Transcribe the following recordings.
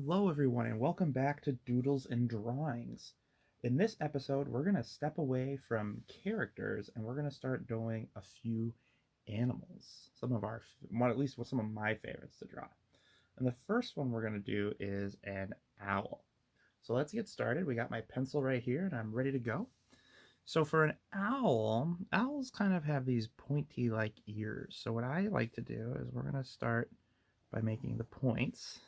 Hello, everyone, and welcome back to Doodles and Drawings. In this episode, we're going to step away from characters and we're going to start doing a few animals. At least some of my favorites to draw. And the first one we're going to do is an owl. So let's get started. We got my pencil right here and I'm ready to go. So for an owl, owls kind of have these pointy like ears. So what I like to do is we're going to start by making the points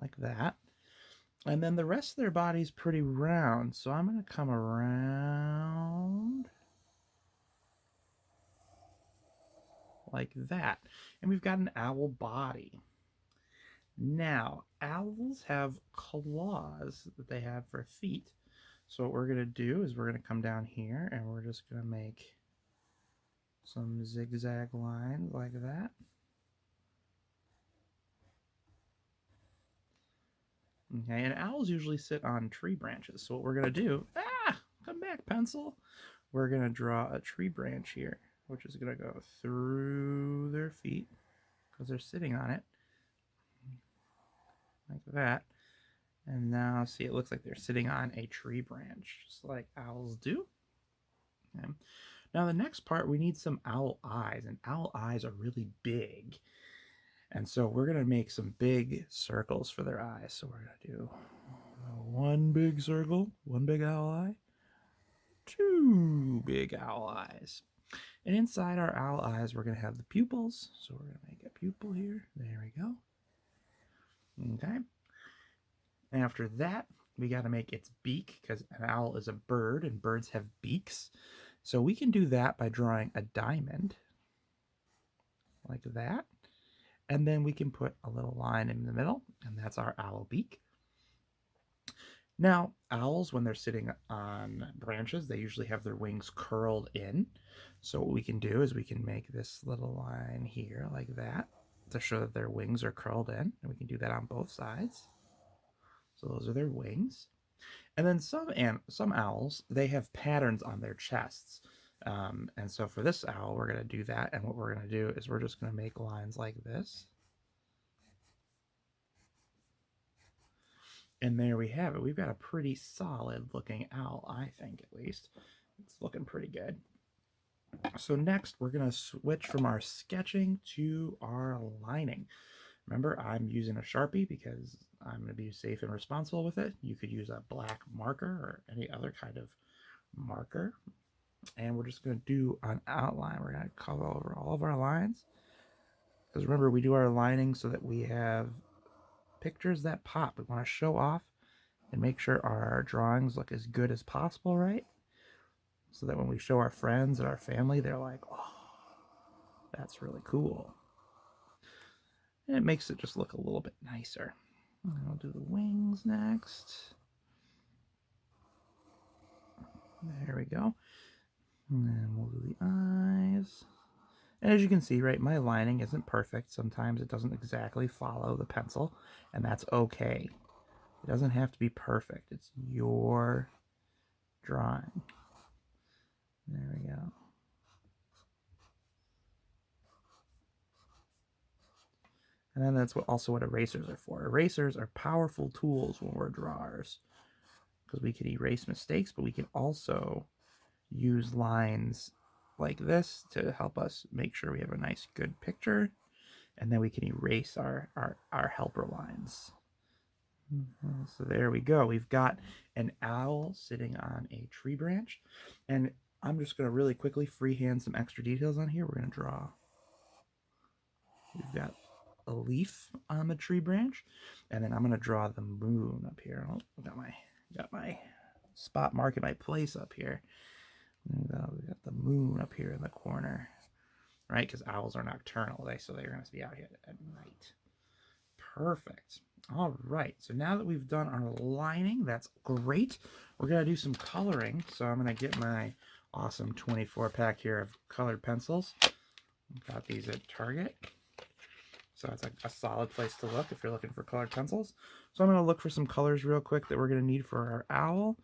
like that. And then the rest of their body's pretty round, so I'm going to come around like that. And we've got an owl body. Now, owls have claws that they have for feet. So what we're going to do is we're going to come down here and we're just going to make some zigzag lines like that. Okay, and owls usually sit on tree branches. So what we're going to do, come back, pencil. We're going to draw a tree branch here, which is going to go through their feet because they're sitting on it like that. And now see, it looks like they're sitting on a tree branch, just like owls do. Okay. Now the next part, we need some owl eyes, and owl eyes are really big. And so we're going to make some big circles for their eyes. So we're going to do one big circle, one big owl eye, two big owl eyes. And inside our owl eyes, we're going to have the pupils. So we're going to make a pupil here. There we go. Okay. After that, we got to make its beak because an owl is a bird and birds have beaks. So we can do that by drawing a diamond like that. And then we can put a little line in the middle, and that's our owl beak. Now, owls, when they're sitting on branches, they usually have their wings curled in. So what we can do is we can make this little line here like that to show that their wings are curled in. And we can do that on both sides. So those are their wings. And then some owls, they have patterns on their chests. And so for this owl, we're going to do that. And what we're going to do is we're just going to make lines like this. And there we have it. We've got a pretty solid looking owl, I think, at least. It's looking pretty good. So next, we're going to switch from our sketching to our lining. Remember, I'm using a Sharpie because I'm going to be safe and responsible with it. You could use a black marker or any other kind of marker. And we're just going to do an outline. We're going to color over all of our lines. Because remember, we do our lining so that we have pictures that pop. We want to show off and make sure our drawings look as good as possible, right? So that when we show our friends and our family, they're like, oh, that's really cool. And it makes it just look a little bit nicer. And I'll do the wings next. There we go. And then we'll do the eyes. And as you can see, right, my lining isn't perfect. Sometimes it doesn't exactly follow the pencil, and that's okay. It doesn't have to be perfect. It's your drawing. There we go. And then that's also what erasers are for. Erasers are powerful tools when we're drawers, because we can erase mistakes, but we can also use lines like this to help us make sure we have a nice, good picture. And then we can erase our helper lines. So there we go. We've got an owl sitting on a tree branch. And I'm just going to really quickly freehand some extra details on here. We're going to draw. We've got a leaf on the tree branch. And then I'm going to draw the moon up here. Oh, got my spot marking my place up here. We got the moon up here in the corner, right? Because owls are nocturnal, so they're going to be out here at night. Perfect. All right. So now that we've done our lining, that's great. We're going to do some coloring. So I'm going to get my awesome 24-pack here of colored pencils. Got these at Target. So it's a solid place to look if you're looking for colored pencils. So I'm going to look for some colors real quick that we're going to need for our owl.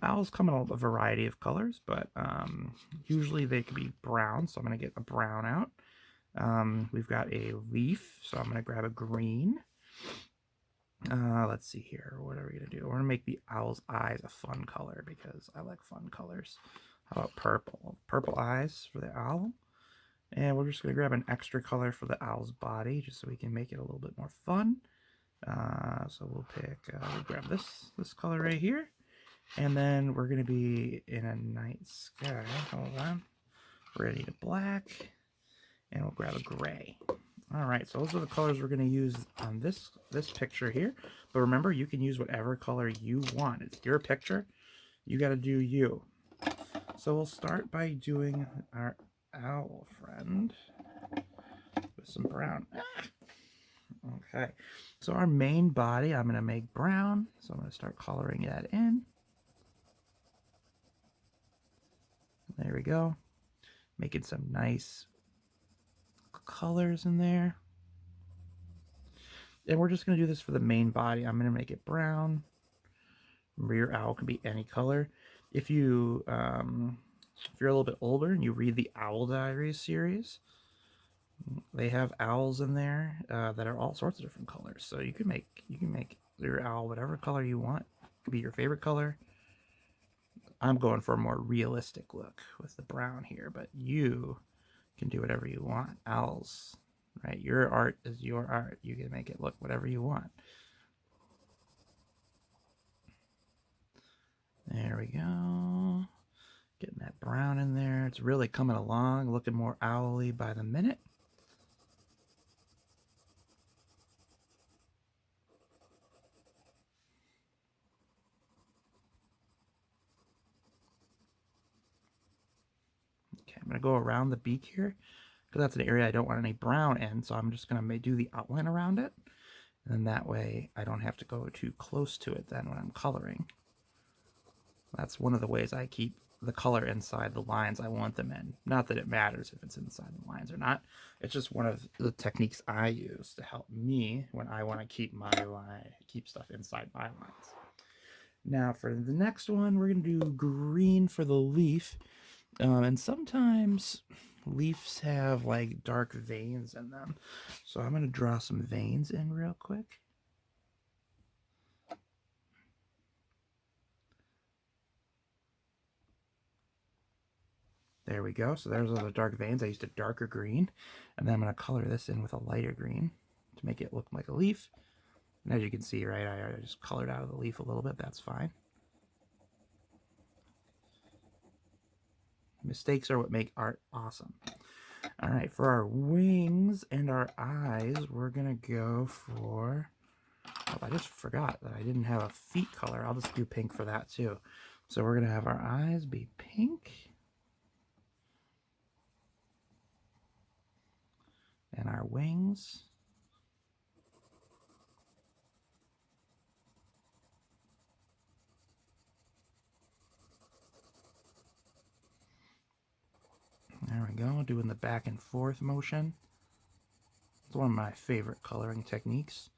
Owls come in a variety of colors, but usually they could be brown. So I'm going to get a brown out. We've got a leaf, so I'm going to grab a green. Let's see here. What are we going to do? We're going to make the owl's eyes a fun color because I like fun colors. How about purple? Purple eyes for the owl. And we're just going to grab an extra color for the owl's body just so we can make it a little bit more fun. So we'll we'll grab this color right here. And then we're going to be in a night sky. Hold on. We're going to need a black. And we'll grab a gray. All right, so those are the colors we're going to use on this picture here. But remember, you can use whatever color you want. It's your picture. You got to do you. So we'll start by doing our owl friend with some brown. Okay, so our main body, I'm going to make brown. So I'm going to start coloring that in. There we go. Making some nice colors in there. And we're just going to do this for the main body. I'm going to make it brown. Remember, your owl can be any color. If you're a little bit older and you read the Owl Diaries series, they have owls in there that are all sorts of different colors. So you can make your owl whatever color you want. It could be your favorite color. I'm going for a more realistic look with the brown here, but you can do whatever you want. Owls, right? Your art is your art. You can make it look whatever you want. There we go. Getting that brown in there. It's really coming along, looking more owly by the minute. Okay, I'm going to go around the beak here because that's an area I don't want any brown in, so I'm just going to do the outline around it. And then that way I don't have to go too close to it then when I'm coloring. That's one of the ways I keep the color inside the lines I want them in. Not that it matters if it's inside the lines or not. It's just one of the techniques I use to help me when I want to keep stuff inside my lines. Now for the next one, we're going to do green for the leaf. And sometimes leaves have like dark veins in them. So I'm going to draw some veins in real quick. There we go. So there's all the dark veins. I used a darker green. And then I'm going to color this in with a lighter green to make it look like a leaf. And as you can see, right, I just colored out of the leaf a little bit. That's fine. Mistakes are what make art awesome. All right, for our wings and our eyes, we're going to go for... Oh, I just forgot that I didn't have a feet color. I'll just do pink for that too. So we're going to have our eyes be pink. And our wings. There we go, doing the back and forth motion. It's one of my favorite coloring techniques.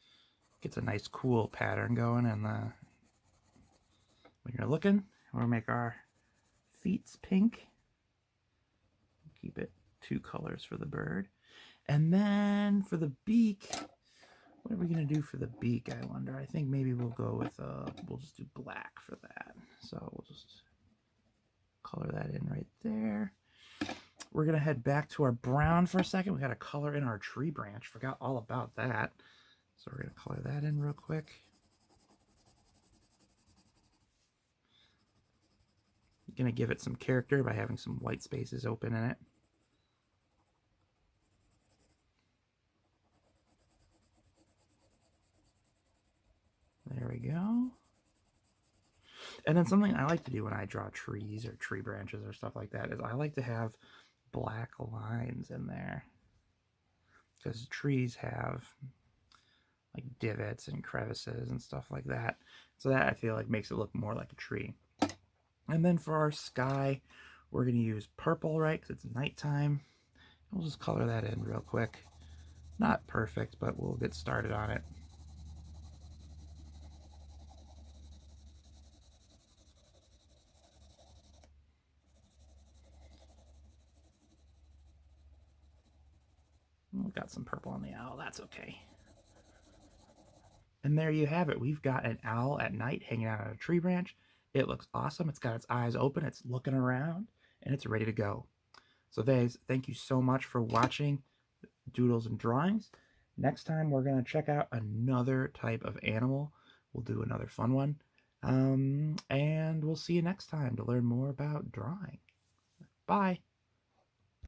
Gets a nice cool pattern going, and when you're looking, we'll make our feet pink. Keep it 2 colors for the bird. And then for the beak, what are we going to do for the beak, I wonder? I think maybe we'll go with, we'll just do black for that. So we'll just color that in right there. We're going to head back to our brown for a second. We got to color in our tree branch. Forgot all about that. So we're going to color that in real quick. Going to give it some character by having some white spaces open in it. There we go. And then something I like to do when I draw trees or tree branches or stuff like that is I like to have black lines in there. Because trees have like divots and crevices and stuff like that. So that I feel like makes it look more like a tree. And then for our sky, we're going to use purple, right? Because it's nighttime. We'll just color that in real quick. Not perfect, but we'll get started on it. Got some purple on the owl. That's okay. And there you have it. We've got an owl at night hanging out on a tree branch. It looks awesome. It's got its eyes open. It's looking around, and it's ready to go. So, guys, thank you so much for watching Doodles and Drawings. Next time, we're going to check out another type of animal. We'll do another fun one. And we'll see you next time to learn more about drawing. Bye.